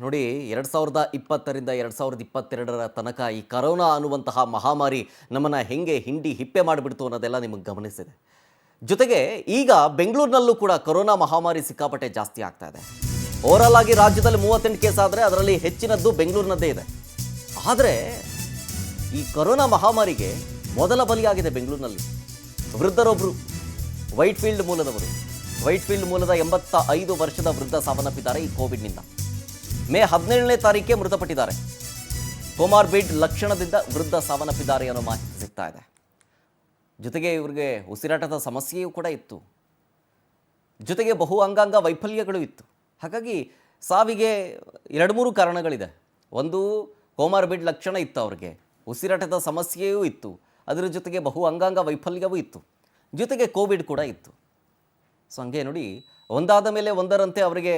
ನೋಡಿ 2020ರಿಂದ 2022ರ ತನಕ ಈ ಕರೋನಾ ಅನ್ನುವಂತಹ ಮಹಾಮಾರಿ ನಮ್ಮನ್ನು ಹೆಂಗೆ ಹಿಂಡಿ ಹಿಪ್ಪೆ ಮಾಡಿಬಿಡ್ತು ಅನ್ನೋದೆಲ್ಲ ನಿಮಗೆ ಗಮನಿಸಿದೆ. ಜೊತೆಗೆ ಈಗ ಬೆಂಗಳೂರಿನಲ್ಲೂ ಕೂಡ ಕರೋನಾ ಮಹಾಮಾರಿ ಸಿಕ್ಕಾಪಟ್ಟೆ ಜಾಸ್ತಿ ಆಗ್ತಾ ಇದೆ. ಓವರಾಲ್ ಆಗಿ ರಾಜ್ಯದಲ್ಲಿ 38 ಕೇಸ್ ಆದರೆ ಅದರಲ್ಲಿ ಹೆಚ್ಚಿನದ್ದು ಬೆಂಗಳೂರಿನದ್ದೇ ಇದೆ. ಆದರೆ ಈ ಕರೋನಾ ಮಹಾಮಾರಿಗೆ ಮೊದಲ ಬಲಿಯಾಗಿದೆ ಬೆಂಗಳೂರಿನಲ್ಲಿ. ವೃದ್ಧರೊಬ್ಬರು ವೈಟ್ಫೀಲ್ಡ್ ಮೂಲದ 85 ವರ್ಷದ ವೃದ್ಧ ಸಾವನ್ನಪ್ಪಿದ್ದಾರೆ ಈ ಕೋವಿಡ್ನಿಂದ. ಮೇ 17ನೇ ತಾರೀಕೆ ಮೃತಪಟ್ಟಿದ್ದಾರೆ. ಕೋಮಾರ್ಬಿಡ್ ಲಕ್ಷಣದಿಂದ ವೃದ್ಧ ಸಾವನ್ನಪ್ಪಿದ್ದಾರೆ ಅನ್ನೋ ಮಾಹಿತಿ ಸಿಗ್ತಾ ಇದೆ. ಜೊತೆಗೆ ಇವರಿಗೆ ಉಸಿರಾಟದ ಸಮಸ್ಯೆಯೂ ಕೂಡ ಇತ್ತು. ಜೊತೆಗೆ ಬಹು ಅಂಗಾಂಗ ವೈಫಲ್ಯಗಳು ಇತ್ತು. ಹಾಗಾಗಿ ಸಾವಿಗೆ 2-3 ಕಾರಣಗಳಿದೆ. ಒಂದು, ಕೋಮಾರ್ಬಿಡ್ ಲಕ್ಷಣ ಇತ್ತು ಅವ್ರಿಗೆ, ಉಸಿರಾಟದ ಸಮಸ್ಯೆಯೂ ಇತ್ತು, ಅದರ ಜೊತೆಗೆ ಬಹು ಅಂಗಾಂಗ ವೈಫಲ್ಯವೂ ಇತ್ತು, ಜೊತೆಗೆ ಕೋವಿಡ್ ಕೂಡ ಇತ್ತು. ಸೊ ಹಂಗೆ ನೋಡಿ, ಒಂದಾದ ಮೇಲೆ ಒಂದರಂತೆ ಅವರಿಗೆ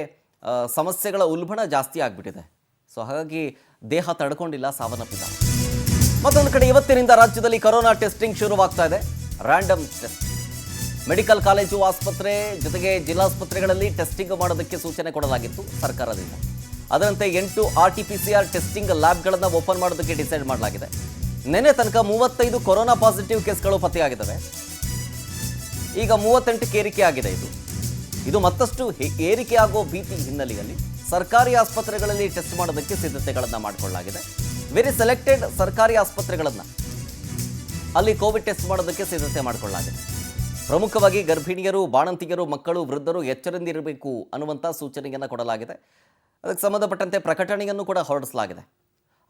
ಸಮಸ್ಯೆಗಳ ಉಲ್ಬಣ ಜಾಸ್ತಿ ಆಗಿಬಿಟ್ಟಿದೆ. ಸೊ ಹಾಗಾಗಿ ದೇಹ ತಡ್ಕೊಂಡಿಲ್ಲ, ಸಾವನ್ನಪ್ಪಿದ್ದಾರೆ. ಮತ್ತೊಂದು ಕಡೆ ಇವತ್ತಿನಿಂದ ರಾಜ್ಯದಲ್ಲಿ ಕರೋನಾ ಟೆಸ್ಟಿಂಗ್ ಶುರುವಾಗ್ತಾ ಇದೆ. ರ್ಯಾಂಡಮ್ ಟೆಸ್ಟ್ ಮೆಡಿಕಲ್ ಕಾಲೇಜು, ಆಸ್ಪತ್ರೆ ಜೊತೆಗೆ ಜಿಲ್ಲಾಸ್ಪತ್ರೆಗಳಲ್ಲಿ ಟೆಸ್ಟಿಂಗ್ ಮಾಡೋದಕ್ಕೆ ಸೂಚನೆ ಕೊಡಲಾಗಿತ್ತು ಸರ್ಕಾರದಿಂದ. ಅದರಂತೆ 8 RT-PCR ಟೆಸ್ಟಿಂಗ್ ಲ್ಯಾಬ್ಗಳನ್ನು ಓಪನ್ ಮಾಡೋದಕ್ಕೆ ಡಿಸೈಡ್ ಮಾಡಲಾಗಿದೆ. ನಿನ್ನೆ ತನಕ 35 ಕೊರೋನಾ ಪಾಸಿಟಿವ್ ಕೇಸ್ಗಳು ಪತ್ತೆಯಾಗಿದ್ದಾವೆ. ಈಗ 38ಕ್ಕೆ ಏರಿಕೆ ಆಗಿದೆ. ಇದು ಮತ್ತಷ್ಟು ಏರಿಕೆಯಾಗುವ ಭೀತಿ ಹಿನ್ನೆಲೆಯಲ್ಲಿ ಸರ್ಕಾರಿ ಆಸ್ಪತ್ರೆಗಳಲ್ಲಿ ಟೆಸ್ಟ್ ಮಾಡೋದಕ್ಕೆ ಸಿದ್ಧತೆಗಳನ್ನು ಮಾಡಿಕೊಳ್ಳಲಾಗಿದೆ. ವೆರಿ ಸೆಲೆಕ್ಟೆಡ್ ಸರ್ಕಾರಿ ಆಸ್ಪತ್ರೆಗಳನ್ನು ಅಲ್ಲಿ ಕೋವಿಡ್ ಟೆಸ್ಟ್ ಮಾಡೋದಕ್ಕೆ ಸಿದ್ಧತೆ ಮಾಡಿಕೊಳ್ಳಲಾಗಿದೆ. ಪ್ರಮುಖವಾಗಿ ಗರ್ಭಿಣಿಯರು, ಬಾಣಂತಿಯರು, ಮಕ್ಕಳು, ವೃದ್ಧರು ಎಚ್ಚರದಿಂದಿರಬೇಕು ಅನ್ನುವಂಥ ಸೂಚನೆಯನ್ನು ಕೊಡಲಾಗಿದೆ. ಅದಕ್ಕೆ ಸಂಬಂಧಪಟ್ಟಂತೆ ಪ್ರಕಟಣೆಯನ್ನು ಕೂಡ ಹೊರಡಿಸಲಾಗಿದೆ.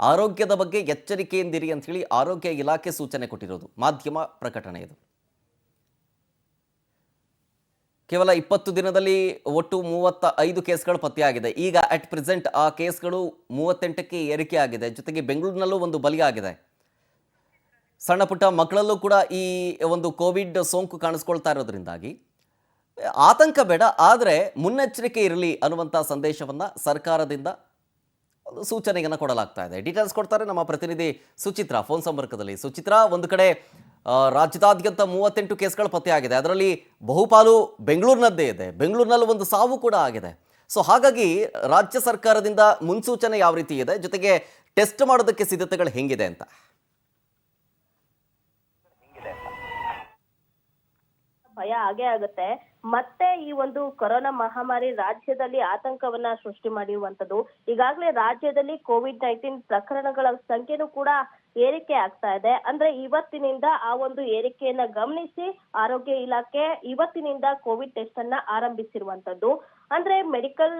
ಆರೋಗ್ಯದ ಬಗ್ಗೆ ಎಚ್ಚರಿಕೆಯಿಂದಿರಿ ಅಂತ ಹೇಳಿ ಆರೋಗ್ಯ ಇಲಾಖೆ ಸೂಚನೆ ಕೊಟ್ಟಿರೋದು ಮಾಧ್ಯಮ ಪ್ರಕಟಣೆ. ಇದು ಕೇವಲ 20 ದಿನದಲ್ಲಿ ಒಟ್ಟು 35 ಕೇಸ್ಗಳು ಪತ್ತೆಯಾಗಿದೆ. ಈಗ ಅಟ್ ಪ್ರೆಸೆಂಟ್ ಆ ಕೇಸ್ಗಳು 38ಕ್ಕೆ ಏರಿಕೆ ಆಗಿದೆ. ಜೊತೆಗೆ ಬೆಂಗಳೂರಿನಲ್ಲೂ ಒಂದು ಬಲಿಯಾಗಿದೆ. ಸಣ್ಣ ಪುಟ್ಟ ಮಕ್ಕಳಲ್ಲೂ ಕೂಡ ಈ ಒಂದು ಕೋವಿಡ್ ಸೋಂಕು ಕಾಣಿಸ್ಕೊಳ್ತಾ ಇರೋದ್ರಿಂದಾಗಿ ಆತಂಕ ಬೇಡ, ಆದರೆ ಮುನ್ನೆಚ್ಚರಿಕೆ ಇರಲಿ ಅನ್ನುವಂಥ ಸಂದೇಶವನ್ನು ಸರ್ಕಾರದಿಂದ ಒಂದು ಸೂಚನೆಯನ್ನು ಕೊಡಲಾಗ್ತಾ ಇದೆ. ಡೀಟೇಲ್ಸ್ ಕೊಡ್ತಾರೆ ನಮ್ಮ ಪ್ರತಿನಿಧಿ ಸುಚಿತ್ರಾ ಫೋನ್ ಸಂಪರ್ಕದಲ್ಲಿ. ಸುಚಿತ್ರಾ, ಒಂದು ಕಡೆ ರಾಜ್ಯದಾದ್ಯಂತ 38 ಕೇಸ್ಗಳು ಪತ್ತೆಯಾಗಿದೆ. ಅದರಲ್ಲಿ ಬಹುಪಾಲು ಬೆಂಗಳೂರಿನದ್ದೇ ಇದೆ. ಬೆಂಗಳೂರಿನಲ್ಲಿ ಒಂದು ಸಾವು ಕೂಡ ಆಗಿದೆ. ಸೊ ಹಾಗಾಗಿ ರಾಜ್ಯ ಸರ್ಕಾರದಿಂದ ಮುನ್ಸೂಚನೆ ಯಾವ ರೀತಿ ಇದೆ, ಜೊತೆಗೆ ಟೆಸ್ಟ್ ಮಾಡೋದಕ್ಕೆ ಸಿದ್ಧತೆಗಳು ಹೆಂಗಿದೆ ಅಂತ? ಭಯ ಆಗೇ ಆಗುತ್ತೆ. ಮತ್ತೆ ಈ ಒಂದು ಕೊರೋನಾ ಮಹಾಮಾರಿ ರಾಜ್ಯದಲ್ಲಿ ಆತಂಕವನ್ನ ಸೃಷ್ಟಿ ಮಾಡಿರುವಂತದ್ದು. ಈಗಾಗಲೇ ರಾಜ್ಯದಲ್ಲಿ COVID-19 ಪ್ರಕರಣಗಳ ಸಂಖ್ಯೆನೂ ಕೂಡ ಏರಿಕೆ ಆಗ್ತಾ ಇದೆ. ಅಂದ್ರೆ ಇವತ್ತಿನಿಂದ ಆ ಒಂದು ಏರಿಕೆಯನ್ನ ಗಮನಿಸಿ ಆರೋಗ್ಯ ಇಲಾಖೆ ಇವತ್ತಿನಿಂದ ಕೋವಿಡ್ ಟೆಸ್ಟ್ ಅನ್ನ ಆರಂಭಿಸಿರುವಂತದ್ದು. ಅಂದ್ರೆ ಮೆಡಿಕಲ್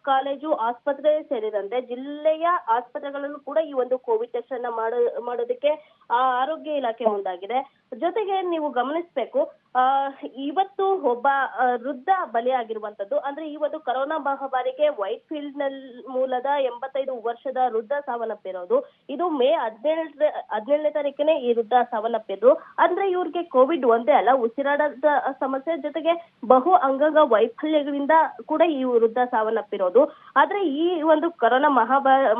ಕಾಲೇಜು, ಆಸ್ಪತ್ರೆ ಸೇರಿದಂತೆ ಜಿಲ್ಲೆಯ ಆಸ್ಪತ್ರೆಗಳಲ್ಲೂ ಕೂಡ ಈ ಒಂದು ಕೋವಿಡ್ ಟೆಸ್ಟ್ ಅನ್ನ ಮಾಡೋದಕ್ಕೆ ಆರೋಗ್ಯ ಇಲಾಖೆ ಮುಂದಾಗಿದೆ. ಜೊತೆಗೆ ನೀವು ಗಮನಿಸಬೇಕು, ಇವತ್ತು ಒಬ್ಬ ವೃದ್ಧ ಬಲಿಯಾಗಿರುವಂತದ್ದು. ಅಂದ್ರೆ ಈ ಒಂದು ಕೊರೋನಾ ಮಹಾಮಾರಿಗೆ ವೈಟ್ಫೀಲ್ಡ್ ಮೂಲದ 85 ವರ್ಷದ ವೃದ್ಧ ಸಾವನ್ನಪ್ಪಿರೋದು. ಇದು ಮೇ 17ನೇ ತಾರೀಕಿನೇ ಈ ವೃದ್ಧ ಸಾವನ್ನಪ್ಪಿದ್ರು. ಅಂದ್ರೆ ಇವ್ರಿಗೆ ಕೋವಿಡ್ ಒಂದೇ ಅಲ್ಲ, ಉಸಿರಾಟದ ಸಮಸ್ಯೆ ಜೊತೆಗೆ ಬಹು ಅಂಗಾಂಗ ವೈಫಲ್ಯಗಳಿಂದ ಕೂಡ ಈ ವೃದ್ಧ ಸಾವನ್ನಪ್ಪಿರೋದು. ಆದ್ರೆ ಈ ಒಂದು ಕೊರೋನಾ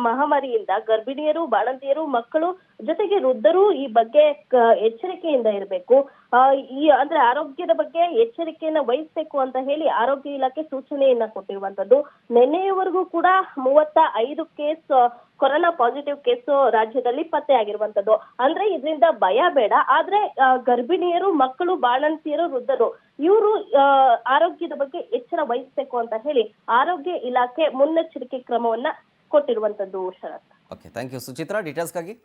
ಮಹಾಮಾರಿಯಿಂದ ಗರ್ಭಿಣಿಯರು, ಬಾಣಂತಿಯರು, ಮಕ್ಕಳು ಜೊತೆಗೆ ವೃದ್ಧರು ಈ ಬಗ್ಗೆ ಎಚ್ಚರಿಕೆಯಿಂದ ಇರಬೇಕು. ಅಂದ್ರೆ ಆರೋಗ್ಯದ ಬಗ್ಗೆ ಎಚ್ಚರಿಕೆಯನ್ನ ವಹಿಸಬೇಕು ಅಂತ ಹೇಳಿ ಆರೋಗ್ಯ ಇಲಾಖೆ ಸೂಚನೆಯನ್ನ ಕೊಟ್ಟಿರುವಂತದ್ದು. ನಿನ್ನೆಯವರೆಗೂ ಕೂಡ 35 ಕೇಸ್ ಕೊರೋನಾ ಪಾಸಿಟಿವ್ ಕೇಸ್ ರಾಜ್ಯದಲ್ಲಿ ಪತ್ತೆ ಆಗಿರುವಂತದ್ದು. ಅಂದ್ರೆ ಇದರಿಂದ ಭಯ ಬೇಡ, ಆದ್ರೆ ಗರ್ಭಿಣಿಯರು, ಮಕ್ಕಳು, ಬಾಣಂತಿಯರು, ವೃದ್ಧರು ಇವರು ಆರೋಗ್ಯದ ಬಗ್ಗೆ ಎಚ್ಚರ ವಹಿಸಬೇಕು ಅಂತ ಹೇಳಿ ಆರೋಗ್ಯ ಇಲಾಖೆ ಮುನ್ನೆಚ್ಚರಿಕೆ ಕ್ರಮವನ್ನ ಕೊಟ್ಟಿರುವಂತದ್ದು. ಶರತ್, ಓಕೆ, ಥ್ಯಾಂಕ್ ಯು ಸುಚಿತ್ರಾ ಡೀಟೇಲ್ಸ್ಗಾಗಿ.